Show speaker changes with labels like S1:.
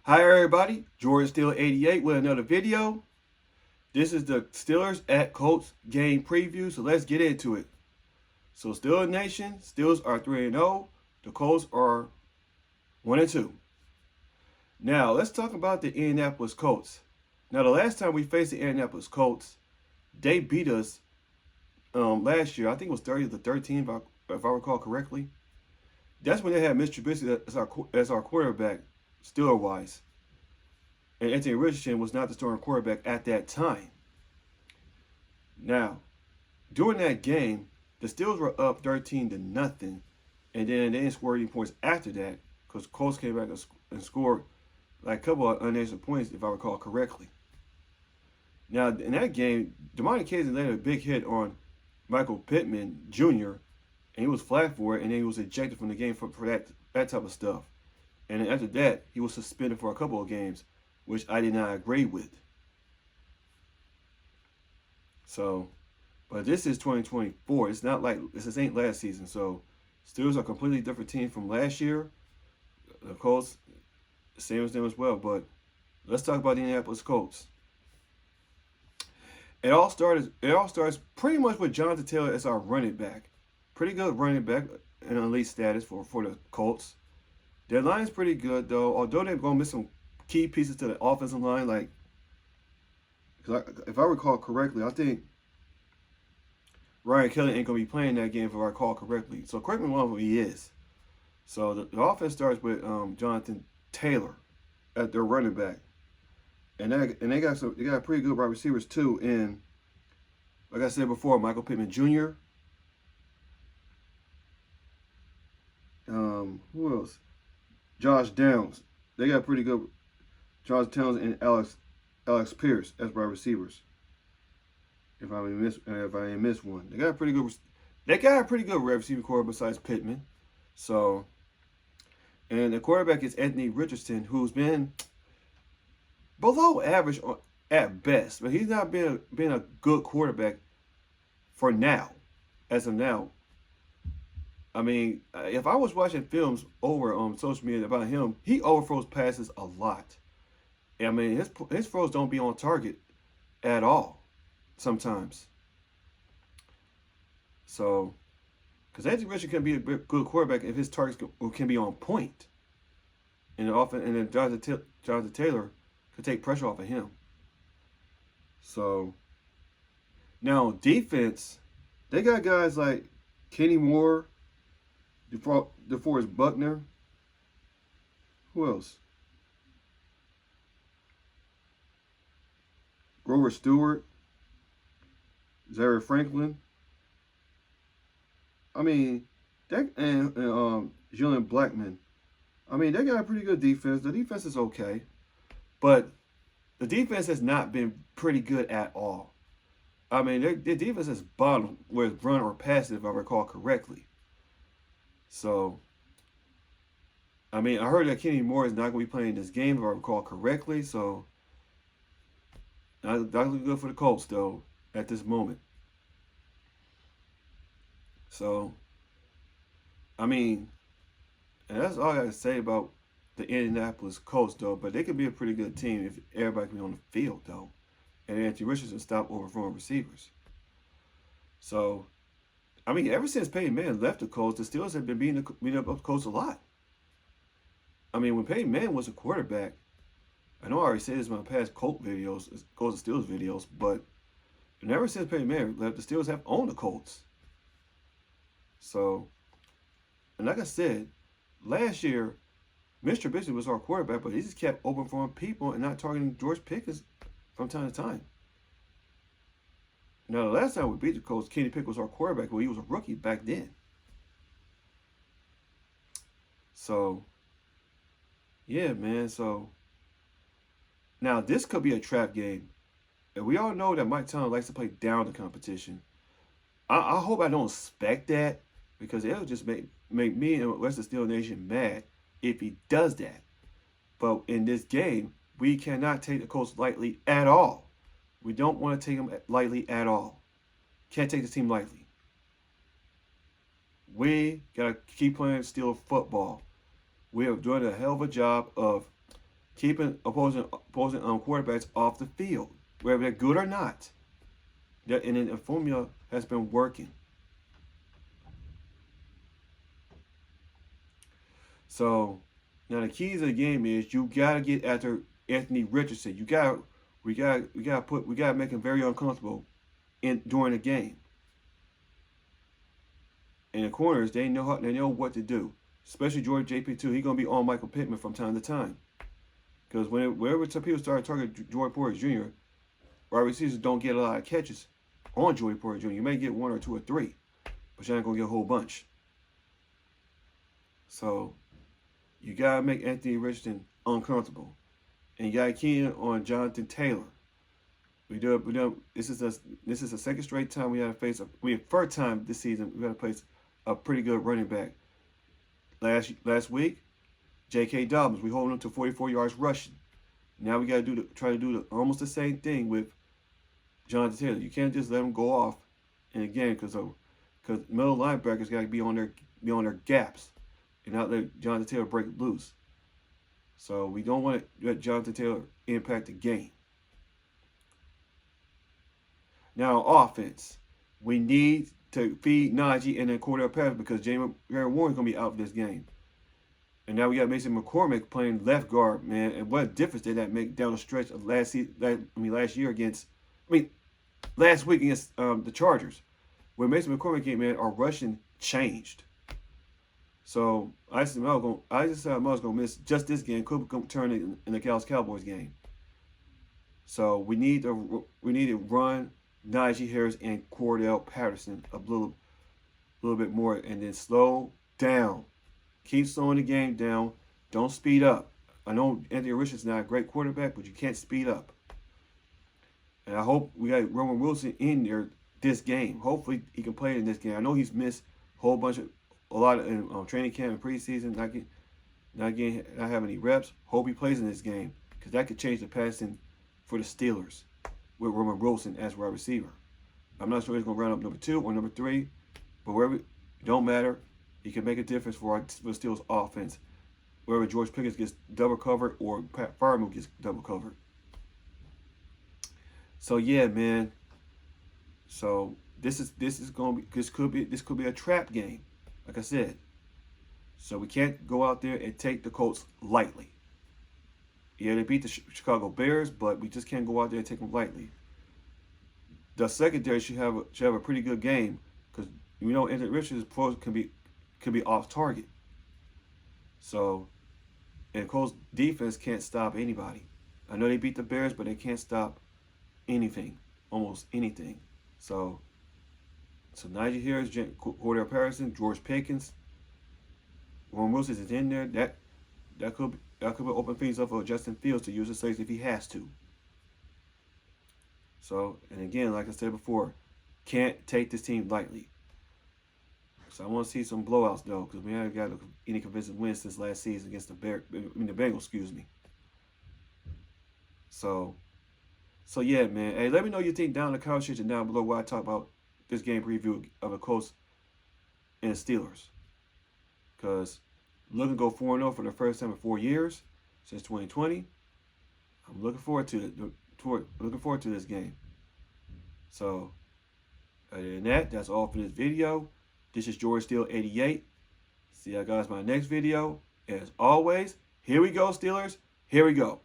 S1: Hi everybody, Jordan Steel 88 with another video. This is the Steelers at Colts game preview, so let's get into it. So Steelers Nation, Steelers are 3-0, the Colts are 1-2. Now let's talk about the Indianapolis Colts. Now the last time we faced the Indianapolis Colts, they beat us last year. I think it was 30-13 if I recall correctly. That's when they had Mr. Trubisky as our quarterback, Steeler-wise. And Anthony Richardson was not the starting quarterback at that time. Now, during that game, the Steelers were up 13-0, and then they didn't score any points after that because Colts came back and scored like a couple of unanswered points, if I recall correctly. Now, in that game, DeMonte Casey landed a big hit on Michael Pittman Jr., and he was flagged for it, and then he was ejected from the game for that type of stuff. And then after that, he was suspended for a couple of games, which I did not agree with. So, but this is 2024. It's not like this ain't last season. So, Steelers are a completely different team from last year. The Colts, same as them as well. But let's talk about the Indianapolis Colts. It all starts pretty much with Jonathan Taylor as our running back. Pretty good running back in elite status for the Colts. Their line is pretty good though, although they're gonna miss some key pieces to the offensive line. Like, if I recall correctly, I think Ryan Kelly ain't gonna be playing that game if I recall correctly. So correct me if he is. So the offense starts with Jonathan Taylor at their running back, and they got pretty good wide receivers too. And like I said before, Michael Pittman Jr. Who else? Josh Downs. They got pretty good. Josh Downs and Alex Pierce as wide receivers. If I ain't miss one, they got a pretty good receiving core besides Pittman. So, and the quarterback is Anthony Richardson, who's been below average at best, but he's not been a good quarterback for now, as of now. I mean, if I was watching films over on social media about him, he overthrows passes a lot. I mean, his throws don't be on target at all sometimes. So, because Anthony Richardson can be a good quarterback if his targets can be on point. And then Jonathan Taylor could take pressure off of him. So, now defense, they got guys like Kenny Moore, DeForest Buckner. Who else? Grover Stewart, Zaire Franklin. I mean, Julian Blackman. I mean, they got a pretty good defense. The defense is okay, but the defense has not been pretty good at all. I mean, their defense is bottom, whether it's run or pass, if I recall correctly. So, I mean, I heard that Kenny Moore is not going to be playing this game, if I recall correctly. So, not looking good for the Colts, though, at this moment. So, I mean, and that's all I got to say about the Indianapolis Colts, though. But they could be a pretty good team if everybody can be on the field, though. And Anthony Richardson stop overthrowing receivers. So, I mean, ever since Peyton Manning left the Colts, the Steelers have been beating up the Colts a lot. I mean, when Peyton Manning was a quarterback, I know I already said this in my past Colts videos, Colts and Steelers videos, but ever since Peyton Manning left, the Steelers have owned the Colts. So, and like I said, last year, Mr. Trubisky was our quarterback, but he just kept overthrowing people and not targeting George Pickens from time to time. Now, the last time we beat the Colts, Kenny Pickett was our quarterback, but he was a rookie back then. So, yeah, man. So, now this could be a trap game. And we all know that Mike Tomlin likes to play down the competition. I hope I don't expect that, because it'll just make me and the rest of the Steelers Nation mad if he does that. But in this game, we cannot take the Colts lightly at all. We don't want to take them lightly at all. Can't take this team lightly. We got to keep playing Steelers football. We are doing a hell of a job of keeping opposing quarterbacks off the field, whether they're good or not. And then the formula has been working. So now the keys of the game is you gotta get after Anthony Richardson. We gotta make him very uncomfortable during the game. And the corners, they know what to do. Especially George JP2. He's gonna be on Michael Pittman from time to time. Because whenever some people start targeting Joey Porter Jr., wide receivers don't get a lot of catches on Joey Porter Jr. You may get 1 or 2 or 3, but you're not gonna get a whole bunch. So you gotta make Anthony Richardson uncomfortable, and you gotta key in on Jonathan Taylor. This is the second straight time we had to face first time this season we had to face a pretty good running back. Last week, J.K. Dobbins, we holding him to 44 yards rushing. Now we got to try to do almost the same thing with Jonathan Taylor. You can't just let him go off in a game because middle linebackers got to be on their gaps and not let Jonathan Taylor break loose. So we don't want to let Jonathan Taylor impact the game. Now offense, we need to feed Najee and then Cordell Patterson because James Warren's gonna be out for this game. And now we got Mason McCormick playing left guard, man. And what difference did that make down the stretch of last week against the Chargers? When Mason McCormick came in, our rushing changed. So I just said I was gonna miss just this game. Could turn it in the Cowboys game. So we need to run Najee Harris and Cordell Patterson a little bit more, and then slow down. Keep slowing the game down. Don't speed up. I know Anthony Richardson's not a great quarterback, but you can't speed up. And I hope we got Roman Wilson in there this game. Hopefully he can play in this game. I know he's missed a lot of training camp and preseason, not having any reps. Hope he plays in this game because that could change the passing for the Steelers with Roman Wilson as wide receiver. I'm not sure he's going to round up number 2 or number 3, but wherever, it don't matter. He can make a difference for the Steelers offense. Wherever George Pickens gets double covered or Pat Freiermuth gets double covered. So yeah, man. So this could be a trap game, like I said. So we can't go out there and take the Colts lightly. Yeah, they beat the Chicago Bears, but we just can't go out there and take them lightly. The secondary should have a pretty good game because Anthony Richardson can be off target. So, and Colts defense can't stop anybody. I know they beat the Bears, but they can't stop anything, almost anything. So Najee Harris, Cordell Patterson, George Pickens, Warren Wilson is in there. That could open things up for Justin Fiels to use the safety if he has to. So, and again, like I said before, can't take this team lightly. So I want to see some blowouts though, because we haven't got any convincing wins since last season against the Bengals. Excuse me. So yeah, man. Hey, let me know what you think down in the comment section down below while I talk about this game preview of the Colts and the Steelers. Because looking to go 4-0 for the first time in 4 years since 2020. I'm looking forward to this game. So, other than that, that's all for this video. This is George Steele 88. See you guys in my next video. As always, here we go, Steelers. Here we go.